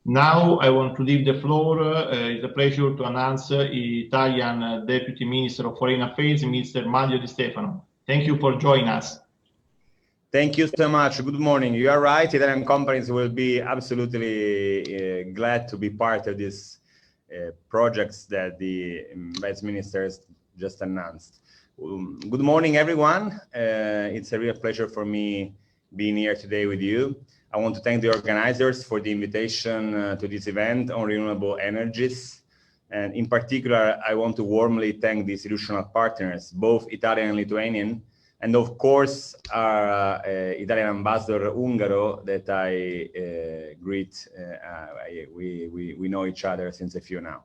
Now I want to leave the floor. It's a pleasure to announce Italian Deputy Minister of Foreign Affairs, Mr. Mario Di Stefano. Thank you for joining us. Thank you so much. Good morning. You are right. Italian companies will be absolutely glad to be part of these projects that the Vice Ministers just announced. Good morning, everyone. It's a real pleasure for me being here today with you. I want to thank the organizers for the invitation to this event on renewable energies. And in particular, I want to warmly thank the institutional partners, both Italian and Lithuanian, and of course, our Italian ambassador Ungaro that I greet. We know each other since a few now.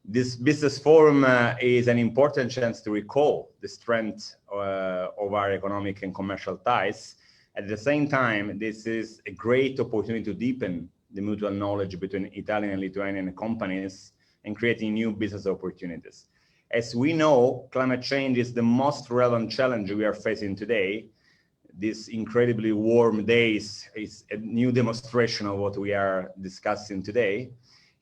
This business forum is an important chance to recall the strength of our economic and commercial ties. At the same time, this is a great opportunity to deepen the mutual knowledge between Italian and Lithuanian companies and creating new business opportunities. As we know, climate change is the most relevant challenge we are facing today. These incredibly warm days is a new demonstration of what we are discussing today.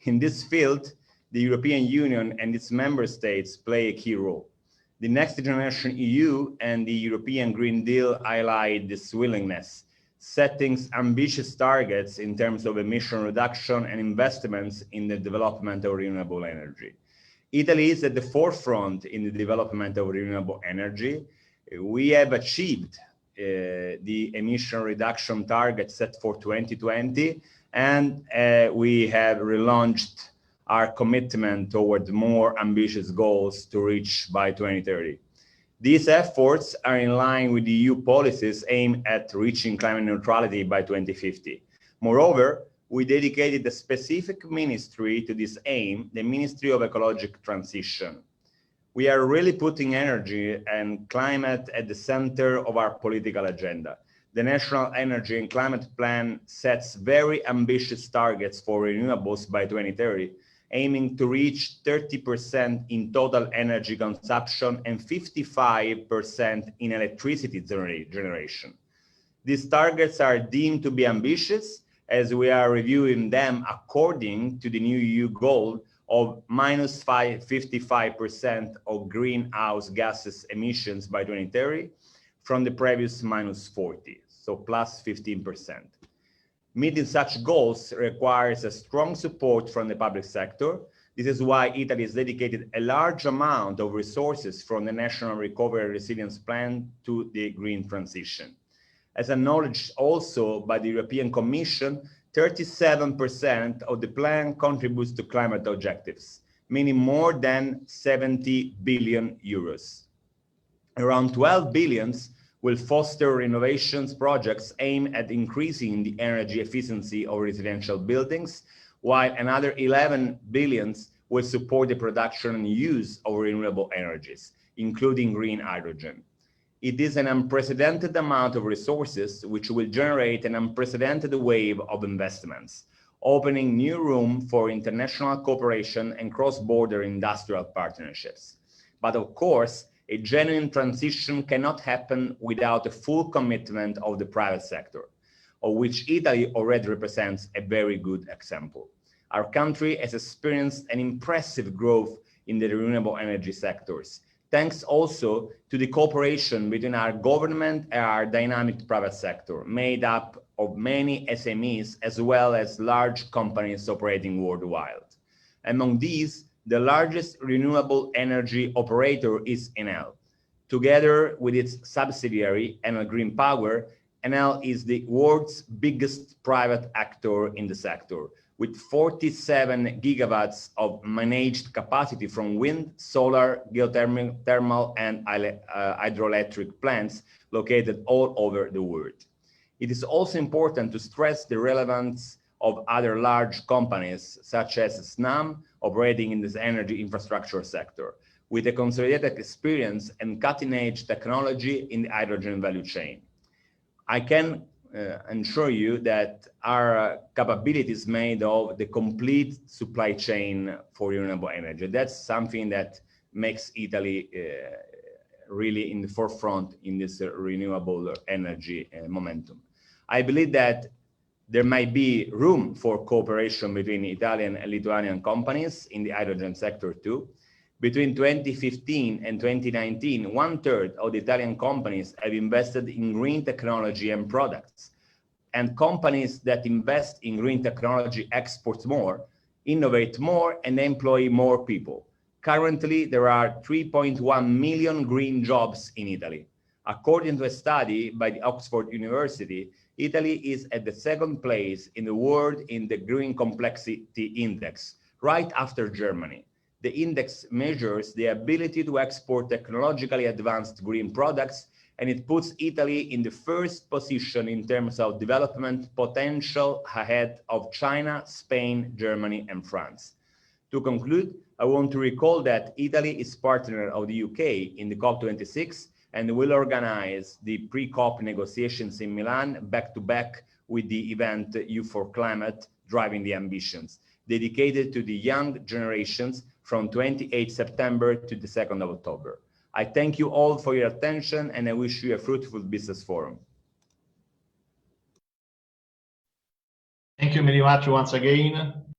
In this field, the European Union and its member states play a key role. The Next Generation EU and the European Green Deal highlight this willingness, setting ambitious targets in terms of emission reduction and investments in the development of renewable energy. Italy is at the forefront in the development of renewable energy. We have achieved the emission reduction target set for 2020, and we have relaunched our commitment toward more ambitious goals to reach by 2030. These efforts are in line with the EU policies aimed at reaching climate neutrality by 2050. Moreover, we dedicated a specific ministry to this aim, the Ministry of Ecological Transition. We are really putting energy and climate at the center of our political agenda. The National Energy and Climate Plan sets very ambitious targets for renewables by 2030, aiming to reach 30% in total energy consumption and 55% in electricity generation. These targets are deemed to be ambitious as we are reviewing them according to the new EU goal of minus 55% of greenhouse gases emissions by 2030 from the previous minus 40, so plus 15%. Meeting such goals requires a strong support from the public sector. This is why Italy has dedicated a large amount of resources from the National Recovery and Resilience Plan to the green transition. As acknowledged also by the European Commission, 37% of the plan contributes to climate objectives, meaning more than 70 billion euros. Around 12 billion will foster renovations projects aimed at increasing the energy efficiency of residential buildings, while another 11 billion will support the production and use of renewable energies, including green hydrogen. It is an unprecedented amount of resources which will generate an unprecedented wave of investments, opening new room for international cooperation and cross-border industrial partnerships. But of course, a genuine transition cannot happen without a full commitment of the private sector, of which Italy already represents a very good example. Our country has experienced an impressive growth in the renewable energy sectors, thanks also to the cooperation between our government and our dynamic private sector, made up of many SMEs as well as large companies operating worldwide. Among these, the largest renewable energy operator is Enel. Together with its subsidiary, Enel Green Power, Enel is the world's biggest private actor in the sector, with 47 gigawatts of managed capacity from wind, solar, geothermal, thermal, and hydroelectric plants located all over the world. It is also important to stress the relevance of other large companies, such as Snam, operating in this energy infrastructure sector, with a consolidated experience and cutting-edge technology in the hydrogen value chain. I can ensure you that our capabilities made of the complete supply chain for renewable energy. That's something that makes Italy really in the forefront in this renewable energy momentum. I believe that There might be room for cooperation between Italian and Lithuanian companies in the hydrogen sector too. Between 2015 and 2019, 1/3 of the Italian companies have invested in green technology and products. And companies that invest in green technology export more, innovate more, and employ more people. Currently, there are 3.1 million green jobs in Italy. According to a study by the Oxford University, Italy is at the 2nd place in the world in the Green Complexity Index, right after Germany. The index measures the ability to export technologically advanced green products, and it puts Italy in the 1st position in terms of development potential ahead of China, Spain, Germany, and France. To conclude, I want to recall that Italy is partner of the UK in the COP26 and will organize the pre-COP negotiations in Milan back-to-back with the event U4Climate Driving the Ambitions, dedicated to the young generations from 28 September to the 2nd of October. I thank you all for your attention, and I wish you a fruitful business forum. Thank you very much once again.